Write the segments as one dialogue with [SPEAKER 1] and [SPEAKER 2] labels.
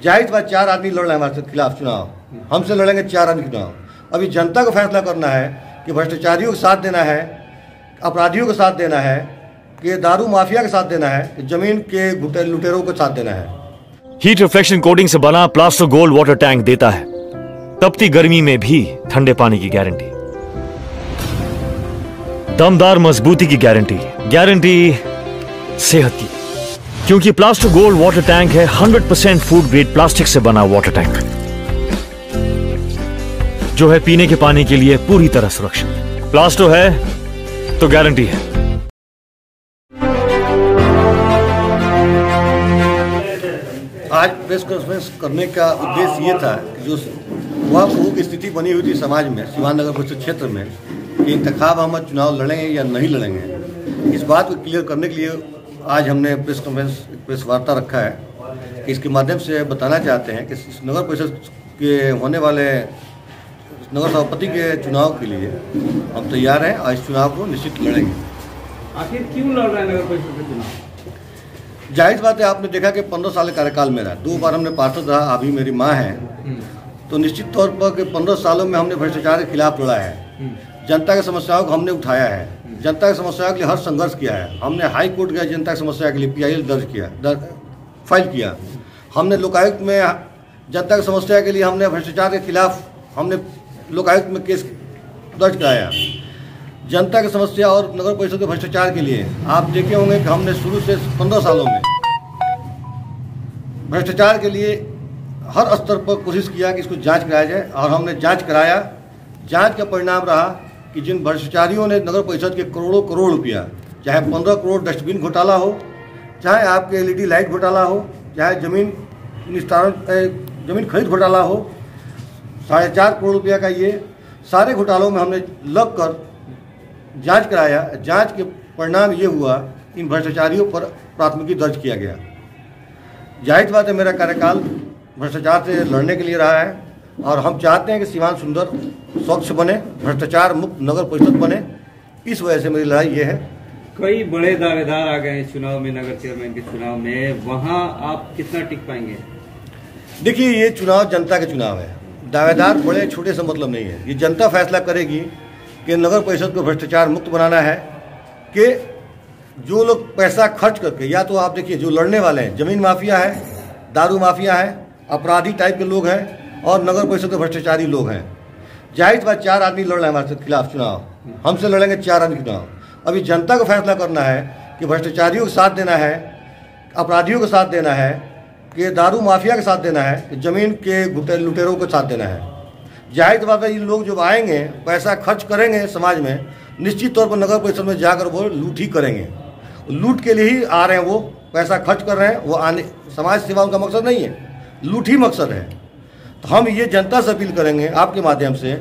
[SPEAKER 1] जाहिर बात 4 आदमी लड़ रहे हैं हमारे खिलाफ चुनाव, हमसे लड़ेंगे 4 आदमी चुनाव। अभी जनता को फैसला करना है कि भ्रष्टाचारियों का साथ देना है, अपराधियों का साथ देना है, कि दारू माफिया का साथ देना है, कि जमीन के लुटेरों को साथ देना है।
[SPEAKER 2] हीट रिफ्लेक्शन कोटिंग से बना प्लास्टर गोल्ड वाटर टैंक देता है तपती गर्मी में भी ठंडे पानी की गारंटी, दमदार मजबूती की गारंटी, गारंटी सेहत की, क्योंकि प्लास्टर गोल्ड वाटर टैंक है 100% फूड ग्रेड प्लास्टिक से बना वाटर टैंक, जो है पीने के पानी के लिए पूरी तरह सुरक्षित। प्लास्टर है तो गारंटी है।
[SPEAKER 1] आज प्रेस कॉन्फ्रेंस करने का उद्देश्य ये था कि जो वह स्थिति बनी हुई थी समाज में, सीवान नगर परिषद क्षेत्र में, कि इंतखाब हम चुनाव लड़ेंगे या नहीं लड़ेंगे, इस बात को क्लियर करने के लिए आज हमने प्रेस कॉन्फ्रेंस प्रेस वार्ता रखा है। इसके माध्यम से बताना चाहते हैं कि इस नगर परिषद के होने वाले नगर सभापति के चुनाव के लिए हम तैयार हैं और इस चुनाव को निश्चित लड़ेंगे।
[SPEAKER 3] आखिर क्यों लड़ रहे हैं नगर परिषद के चुनाव?
[SPEAKER 1] जाहिर बात है, आपने देखा कि 15 साल कार्यकाल मेरा 2 बार हमने पार्षद रहा, अभी मेरी माँ है, तो निश्चित तौर पर कि 15 सालों में हमने भ्रष्टाचार के खिलाफ लड़ा है, जनता की समस्याओं को हमने उठाया है, जनता की समस्याओं के लिए हर संघर्ष किया है। हमने हाई कोर्ट गया जनता की समस्या के लिए PIL फाइल किया, हमने लोकायुक्त में जनता की समस्या के लिए हमने भ्रष्टाचार के खिलाफ हमने लोकायुक्त में केस दर्ज कराया। जनता की समस्या और नगर परिषद के भ्रष्टाचार के लिए आप देखे होंगे कि हमने शुरू से 15 सालों में भ्रष्टाचार के लिए हर स्तर पर कोशिश किया कि इसको जांच कराया जाए, और हमने जांच कराया। जांच का परिणाम रहा कि जिन भ्रष्टाचारियों ने नगर परिषद के करोड़ों करोड़ रुपया, चाहे 15 करोड़ डस्टबिन घोटाला हो, चाहे आपके LED लाइट घोटाला हो, चाहे जमीन खरीद घोटाला हो, 4.5 करोड़ रुपया का, ये सारे घोटालों में हमने लग कर जांच कराया। जांच के परिणाम ये हुआ कि इन भ्रष्टाचारियों पर प्राथमिकी दर्ज किया गया। जाहिर बात है, मेरा कार्यकाल भ्रष्टाचार से लड़ने के लिए रहा है, और हम चाहते हैं कि सीवान सुंदर स्वच्छ बने, भ्रष्टाचार मुक्त नगर परिषद बने। इस वजह से मेरी लड़ाई ये है।
[SPEAKER 3] कई बड़े दावेदार आ गए हैं चुनाव में, नगर चेयरमैन के चुनाव में, वहाँ आप कितना टिक पाएंगे?
[SPEAKER 1] देखिए, ये चुनाव जनता के चुनाव है, दावेदार बड़े छोटे से मतलब नहीं है। ये जनता फैसला करेगी कि नगर परिषद को भ्रष्टाचार मुक्त बनाना है, कि जो लोग पैसा खर्च करके, या तो आप देखिए जो लड़ने वाले हैं जमीन माफिया है, दारू माफिया है, अपराधी टाइप के लोग हैं, और नगर परिषद के भ्रष्टाचारी लोग हैं। जाहिर बात 4 आदमी लड़ रहे हैं हमारे खिलाफ चुनाव, हमसे लड़ेंगे 4 आदमी चुनाव। अभी जनता को फैसला करना है कि भ्रष्टाचारियों का साथ देना है, अपराधियों का साथ देना है, कि दारू माफिया का साथ देना है, कि जमीन के लुटेरों को साथ देना है। जाहिर बात है, ये लोग जब आएंगे पैसा खर्च करेंगे समाज में, निश्चित तौर पर नगर परिषद में जाकर वो लूट ही करेंगे। लूट के लिए ही आ रहे हैं, वो पैसा खर्च कर रहे हैं, वो आने समाज सेवा उनका मकसद नहीं है, लूट ही मकसद है। तो हम ये जनता से अपील करेंगे आपके माध्यम से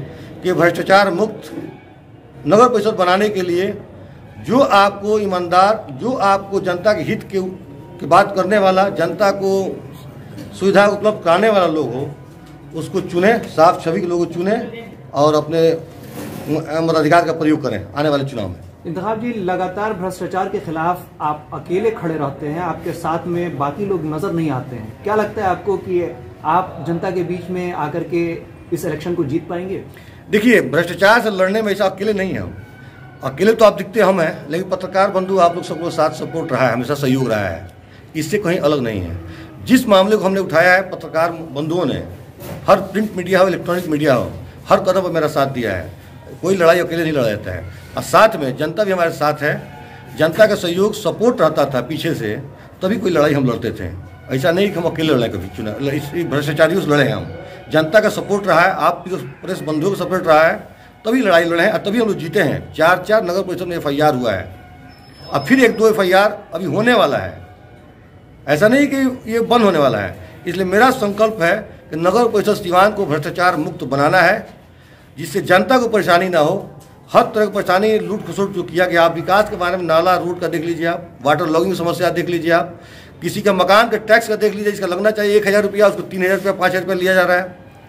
[SPEAKER 1] कि भ्रष्टाचार मुक्त नगर परिषद बनाने के लिए जो आपको ईमानदार, जो आपको जनता के हित की बात करने वाला, जनता को सुविधा उपलब्ध कराने वाला लोग हो, उसको चुने, साफ छवि के लोगों को चुने और अपने मताधिकार का प्रयोग करें आने वाले चुनाव में।
[SPEAKER 4] इंतखाब जी, लगातार भ्रष्टाचार के खिलाफ आप अकेले खड़े रहते हैं, आपके साथ में बाकी लोग नजर नहीं आते हैं। क्या लगता है आपको कि आप जनता के बीच में आकर के इस इलेक्शन को जीत पाएंगे?
[SPEAKER 1] देखिए, भ्रष्टाचार से लड़ने में ऐसा अकेले नहीं है हम, अकेले तो आप दिखते हम हैं, लेकिन पत्रकार बंधु आप लोग सबको साथ सपोर्ट रहा है, हमेशा सहयोग रहा है, इससे कहीं अलग नहीं है। जिस मामले को हमने उठाया है, पत्रकार बंधुओं ने, हर प्रिंट मीडिया हो, इलेक्ट्रॉनिक मीडिया हो, हर कदम पर मेरा साथ दिया है। कोई लड़ाई अकेले नहीं लड़ा जाता है, और साथ में जनता भी हमारे साथ है। जनता का सहयोग सपोर्ट रहता था पीछे से, तभी कोई लड़ाई हम लड़ते थे। ऐसा नहीं कि हम अकेले लड़े, कभी चुनाव इस भ्रष्टाचारियों से लड़े हैं हम। जनता का सपोर्ट रहा है, आप प्रेस बंधुओं का सपोर्ट रहा है, तभी लड़ाई लड़े हैं और तभी हम लोग जीते हैं। 4 नगर परिषद में FIR हुआ है, अब फिर 1-2 FIR अभी होने वाला है। ऐसा नहीं कि ये बंद होने वाला है। इसलिए मेरा संकल्प है कि नगर परिषद सीवान को भ्रष्टाचार मुक्त बनाना है, जिससे जनता को परेशानी ना हो। हर तरह की परेशानी, लूट खसोट जो किया गया, आप विकास के बारे में नाला रोड का देख लीजिए, आप वाटर लॉगिंग समस्या देख लीजिए, आप किसी का मकान के टैक्स का देख लीजिए, जिसका लगना चाहिए 1000 रुपया, उसको 3000 रुपया 5000 रुपया लिया जा रहा है।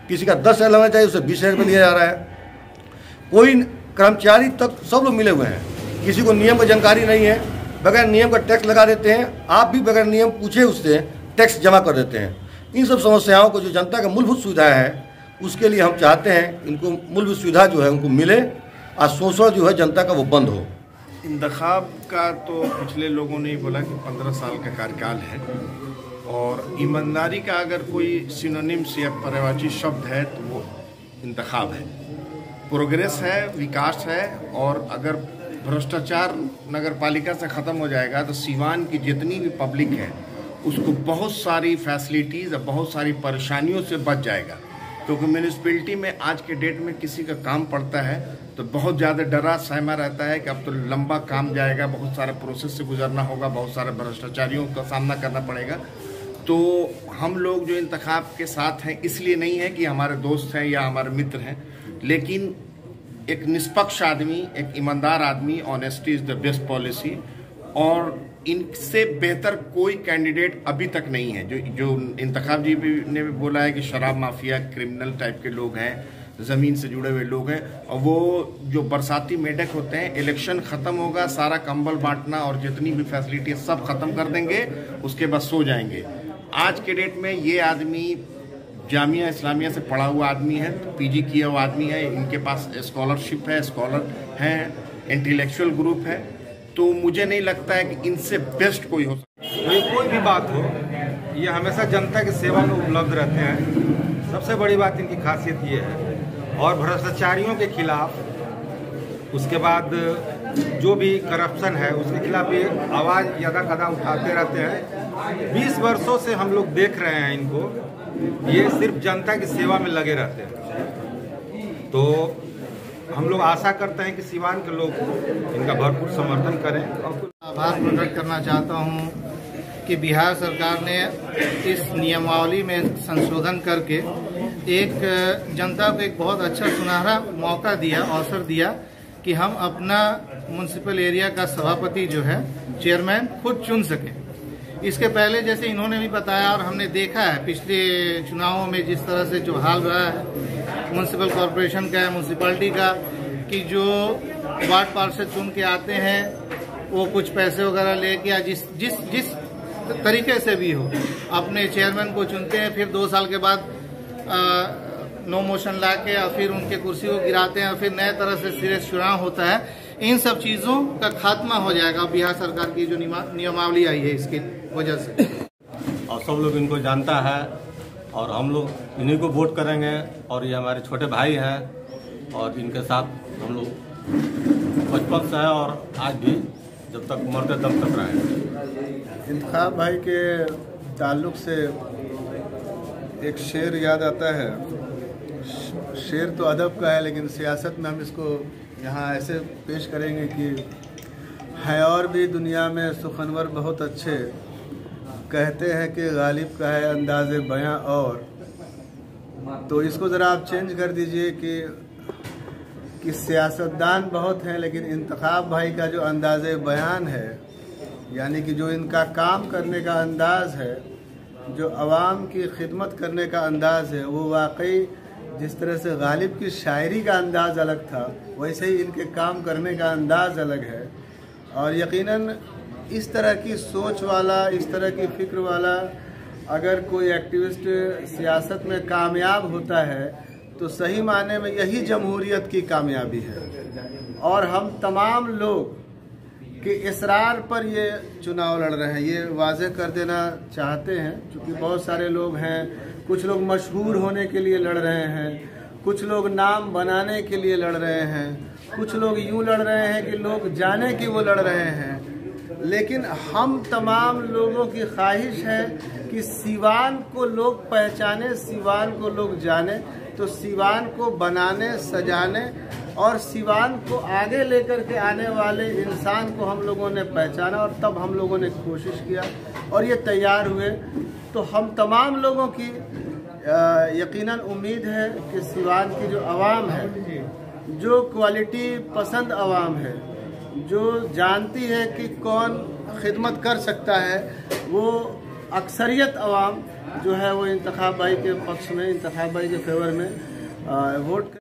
[SPEAKER 1] किसी का 10,000 लगना चाहिए, उसे 20,000 रुपया लिया जा रहा है। कोई कर्मचारी तक सब लोग मिले हुए हैं, किसी को नियम की जानकारी नहीं है, बगैर नियम का टैक्स लगा देते हैं। आप भी बगैर नियम पूछे उससे टैक्स जमा कर देते हैं। इन सब समस्याओं को जो जनता का मूलभूत सुविधा है उसके लिए हम चाहते हैं इनको मूलभूत सुविधा जो है उनको मिले और शोषण जो है जनता का वो बंद हो।
[SPEAKER 5] इंतखाब का तो पिछले लोगों ने ही बोला कि 15 साल का कार्यकाल है और ईमानदारी का अगर कोई सिनोनिम्स या पर्यायवाची शब्द है तो वो इंतखाब है। प्रोग्रेस है, विकास है और अगर भ्रष्टाचार नगर पालिका से ख़त्म हो जाएगा तो सीवान की जितनी भी पब्लिक है उसको बहुत सारी फैसिलिटीज़ और बहुत सारी परेशानियों से बच जाएगा। क्योंकि म्यूनिसिपैलिटी में आज के डेट में किसी का काम पड़ता है तो बहुत ज़्यादा डरा सहमा रहता है कि अब तो लंबा काम जाएगा, बहुत सारे प्रोसेस से गुजरना होगा, बहुत सारे भ्रष्टाचारियों का सामना करना पड़ेगा। तो हम लोग जो इंतखाब के साथ हैं इसलिए नहीं है कि हमारे दोस्त हैं या हमारे मित्र हैं, लेकिन एक निष्पक्ष आदमी, एक ईमानदार आदमी, honesty is the best policy, और इनसे बेहतर कोई कैंडिडेट अभी तक नहीं है। जो इंतखाब जी ने भी बोला है कि शराब माफिया, क्रिमिनल टाइप के लोग हैं, ज़मीन से जुड़े हुए लोग हैं, और वो जो बरसाती मेढक होते हैं, इलेक्शन ख़त्म होगा, सारा कंबल बांटना और जितनी भी फैसिलिटी सब ख़त्म कर देंगे, उसके बाद सो जाएंगे। आज के डेट में ये आदमी जामिया इस्लामिया से पढ़ा हुआ आदमी है, पीजी किया हुआ आदमी है, इनके पास स्कॉलरशिप है, स्कॉलर हैं, इंटेलेक्चुअल ग्रुप है, तो मुझे नहीं लगता है कि इनसे बेस्ट कोई हो सकता।
[SPEAKER 6] कोई भी बात हो, ये हमेशा जनता की सेवा में उपलब्ध रहते हैं। सबसे बड़ी बात इनकी खासियत ये है। और भ्रष्टाचारियों के खिलाफ, उसके बाद जो भी करप्शन है उसके खिलाफ ये आवाज़ यदा कदा उठाते रहते हैं। 20 वर्षों से हम लोग देख रहे हैं इनको, ये सिर्फ जनता की सेवा में लगे रहते हैं। तो हम लोग आशा करते हैं कि सीवान के लोग इनका भरपूर समर्थन करें। और
[SPEAKER 7] आभार प्रकट करना चाहता हूं कि बिहार सरकार ने इस नियमावली में संशोधन करके एक जनता को एक बहुत अच्छा सुनहरा मौका दिया, अवसर दिया कि हम अपना म्युनिसिपल एरिया का सभापति जो है, चेयरमैन, खुद चुन सकें। इसके पहले जैसे इन्होंने भी बताया और हमने देखा है पिछले चुनावों में जिस तरह से जो हाल रहा है म्युनिसिपल कॉरपोरेशन का, म्युनिसिपैलिटी का, कि जो वार्ड पार्षद चुन के आते हैं वो कुछ पैसे वगैरह लेके या जिस तरीके से भी हो अपने चेयरमैन को चुनते हैं, फिर 2 साल के बाद नो मोशन ला के और फिर उनके कुर्सी को गिराते हैं और फिर नए तरह से सिरे चुनाव होता है। इन सब चीज़ों का खात्मा हो जाएगा बिहार सरकार की जो नियमावली आई है इसकी वजह से।
[SPEAKER 8] और सब लोग इनको जानता है और हम लोग इन्हीं को वोट करेंगे। और ये हमारे छोटे भाई हैं और इनके साथ हम लोग बचपन से है और आज भी जब तक मरते दम तक रहेंगे।
[SPEAKER 9] इंतखाब भाई के ताल्लुक से एक शेर याद आता है। शेर तो अदब का है लेकिन सियासत में हम इसको यहाँ ऐसे पेश करेंगे कि है और भी दुनिया में सुखनवर बहुत अच्छे, कहते हैं कि गालिब का है अंदाज़े बयां और। तो इसको ज़रा आप चेंज कर दीजिए कि सियासतदान बहुत हैं लेकिन इंतखाब भाई का जो अंदाज़े बयान है, यानी कि जो इनका काम करने का अंदाज़ है, जो आवाम की खिदमत करने का अंदाज़ है, वो वाकई जिस तरह से गालिब की शायरी का अंदाज़ अलग था वैसे ही इनके काम करने का अंदाज़ अलग है। और यकीनन इस तरह की सोच वाला, इस तरह की फ़िक्र वाला अगर कोई एक्टिविस्ट सियासत में कामयाब होता है तो सही माने में यही जमहूरियत की कामयाबी है। और हम तमाम लोग के इसरार पर ये चुनाव लड़ रहे हैं, ये वाज़ेह कर देना चाहते हैं। क्योंकि बहुत सारे लोग हैं, कुछ लोग मशहूर होने के लिए लड़ रहे हैं, कुछ लोग नाम बनाने के लिए लड़ रहे हैं, कुछ लोग यूँ लड़ रहे हैं कि लोग जाने कि वो लड़ रहे हैं। लेकिन हम तमाम लोगों की ख्वाहिश है कि सीवान को लोग पहचाने, सीवान को लोग जाने। तो सीवान को बनाने, सजाने और सीवान को आगे लेकर के आने वाले इंसान को हम लोगों ने पहचाना और तब हम लोगों ने कोशिश किया और ये तैयार हुए। तो हम तमाम लोगों की यकीनन उम्मीद है कि सीवान की जो आवाम है, जो क्वालिटी पसंद आवाम है, जो जानती है कि कौन खिदमत कर सकता है, वो अक्सरियत आवाम जो है वो इंतखाब भाई के पक्ष में, इंतखाब भाई के फेवर में वोट